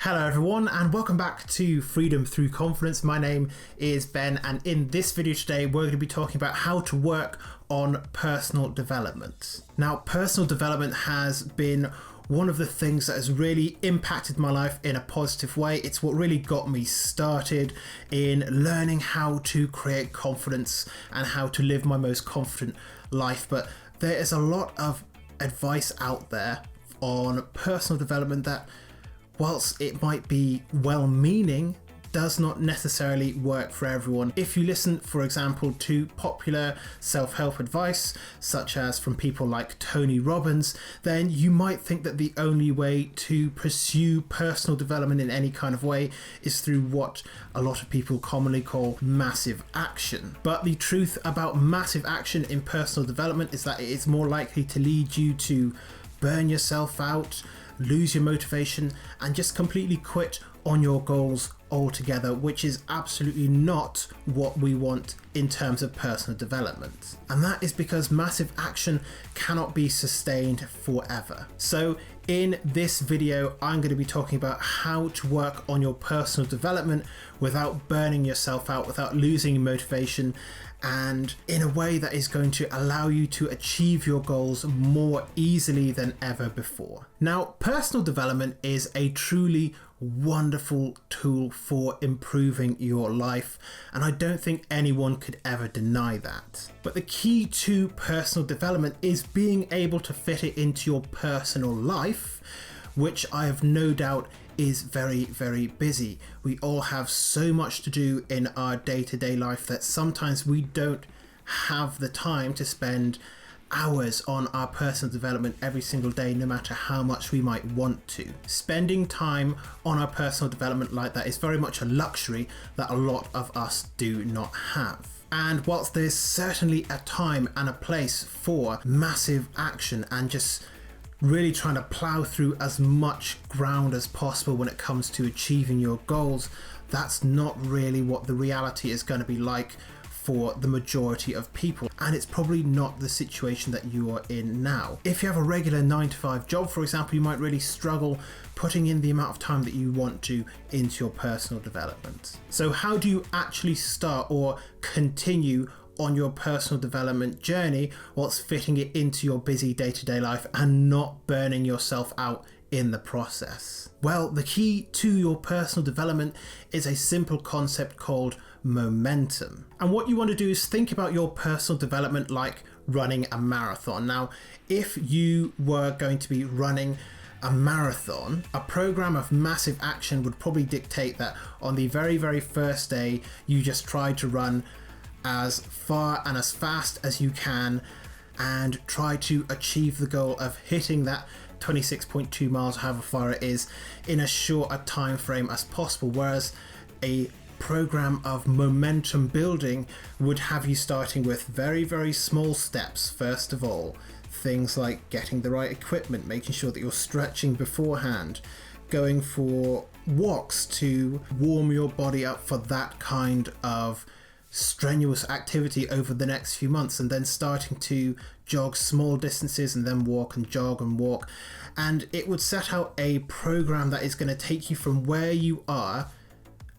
Hello everyone and welcome back to Freedom Through Confidence. My name is Ben and in this video today we're going to be talking about how to work on personal development. Now, personal development has been one of the things that has really impacted my life in a positive way. It's what really got me started in learning how to create confidence and how to live my most confident life. But there is a lot of advice out there on personal development that, whilst it might be well-meaning, does not necessarily work for everyone. If you listen, for example, to popular self-help advice, such as from people like Tony Robbins, then you might think that the only way to pursue personal development in any kind of way is through what a lot of people commonly call massive action. But the truth about massive action in personal development is that it is more likely to lead you to burn yourself out, lose your motivation, and just completely quit on your goals altogether, which is absolutely not what we want in terms of personal development. And that is because massive action cannot be sustained forever. So in this video, I'm going to be talking about how to work on your personal development without burning yourself out, without losing motivation, and in a way that is going to allow you to achieve your goals more easily than ever before. Now, personal development is a truly wonderful tool for improving your life, and I don't think anyone could ever deny that. But the key to personal development is being able to fit it into your personal life, which I have no doubt is very, very busy. We all have so much to do in our day-to-day life that sometimes we don't have the time to spend hours on our personal development every single day, no matter how much we might want to. Spending time on our personal development like that is very much a luxury that a lot of us do not have. And whilst there's certainly a time and a place for massive action and just really trying to plow through as much ground as possible when it comes to achieving your goals, that's not really what the reality is going to be like for the majority of people, and it's probably not the situation that you are in now. If you have a regular 9-to-5 job, for example, you might really struggle putting in the amount of time that you want to into your personal development. So how do you actually start or continue on your personal development journey whilst fitting it into your busy day-to-day life and not burning yourself out in the process? Well, the key to your personal development is a simple concept called momentum. And what you want to do is think about your personal development like running a marathon. Now, if you were going to be running a marathon, a program of massive action would probably dictate that on the very, very first day, you just try to run as far and as fast as you can and try to achieve the goal of hitting that 26.2 miles, however far it is, in as short a time frame as possible. Whereas a program of momentum building would have you starting with very, very small steps. First of all, things like getting the right equipment, making sure that you're stretching beforehand, going for walks to warm your body up for that kind of strenuous activity over the next few months, and then starting to jog small distances and then walk and jog and walk. And it would set out a program that is going to take you from where you are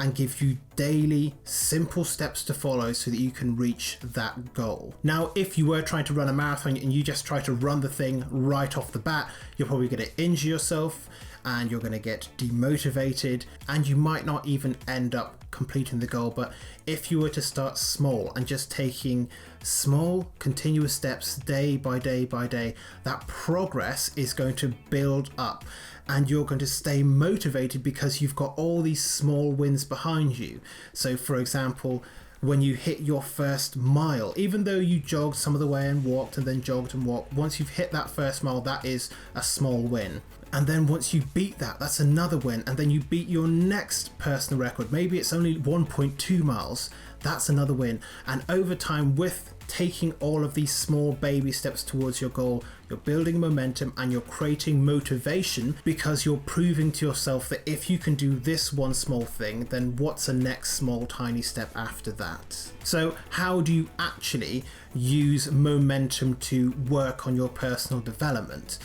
and give you daily simple steps to follow so that you can reach that goal. Now, if you were trying to run a marathon and you just try to run the thing right off the bat, you're probably going to injure yourself and you're going to get demotivated and you might not even end up completing the goal. But if you were to start small and just taking small continuous steps day by day by day, that progress is going to build up and you're going to stay motivated because you've got all these small wins behind you. So for example, when you hit your first mile, even though you jogged some of the way and walked and then jogged and walked, once you've hit that first mile, that is a small win. And then once you beat that, that's another win. And then you beat your next personal record. Maybe it's only 1.2 miles. That's another win. And over time, with taking all of these small baby steps towards your goal, you're building momentum and you're creating motivation because you're proving to yourself that if you can do this one small thing, then what's the next small tiny step after that? So how do you actually use momentum to work on your personal development?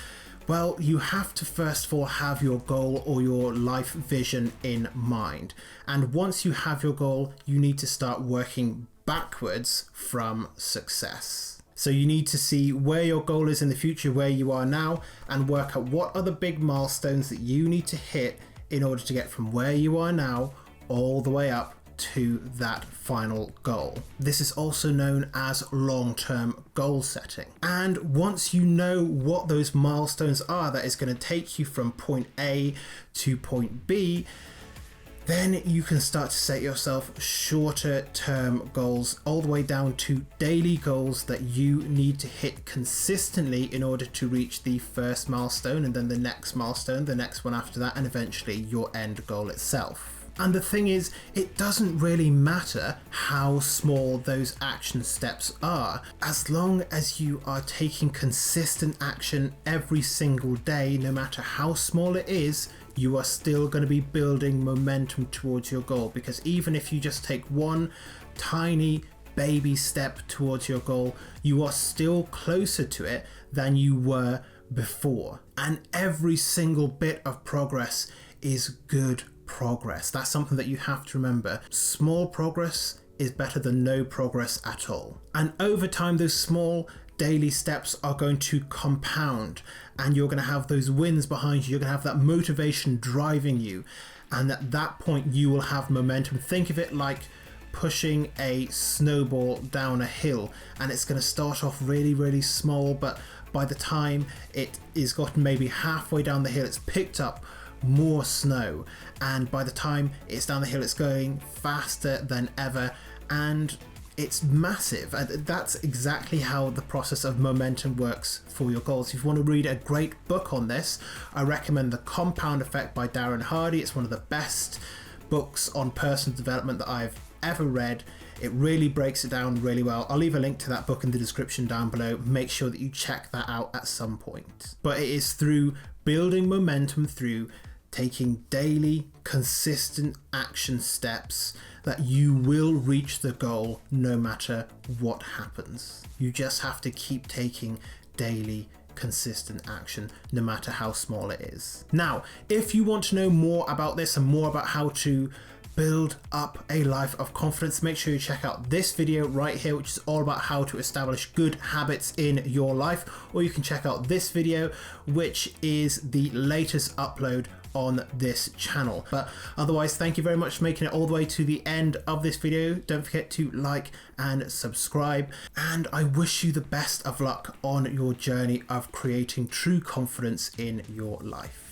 Well, you have to first of all have your goal or your life vision in mind. And once you have your goal, you need to start working backwards from success. So you need to see where your goal is in the future, where you are now, and work out what are the big milestones that you need to hit in order to get from where you are now all the way up to that final goal. This is also known as long-term goal setting. And once you know what those milestones are that is going to take you from point A to point B, then you can start to set yourself shorter term goals all the way down to daily goals that you need to hit consistently in order to reach the first milestone, and then the next milestone, the next one after that, and eventually your end goal itself. And the thing is, it doesn't really matter how small those action steps are. As long as you are taking consistent action every single day, no matter how small it is, you are still going to be building momentum towards your goal. Because even if you just take one tiny baby step towards your goal, you are still closer to it than you were before. And every single bit of progress is good progress. That's something that you have to remember. Small progress is better than no progress at all. And over time, those small daily steps are going to compound, and you're going to have those wins behind you. You're going to have that motivation driving you. And at that point, you will have momentum. Think of it like pushing a snowball down a hill, and it's going to start off really, really small, but by the time it is gotten maybe halfway down the hill, it's picked up more snow, and by the time it's down the hill, it's going faster than ever, and it's massive. And that's exactly how the process of momentum works for your goals. If you want to read a great book on this, I recommend The Compound Effect by Darren Hardy. It's one of the best books on personal development that I've ever read. It really breaks it down really well. I'll leave a link to that book in the description down below. Make sure that you check that out at some point. But it is through building momentum, through taking daily, consistent action steps, that you will reach the goal no matter what happens. You just have to keep taking daily, consistent action, no matter how small it is. Now, if you want to know more about this and more about how to build up a life of confidence, make sure you check out this video right here, which is all about how to establish good habits in your life, or you can check out this video, which is the latest upload on this channel. But otherwise, thank you very much for making it all the way to the end of this video. Don't forget to like and subscribe, and I wish you the best of luck on your journey of creating true confidence in your life.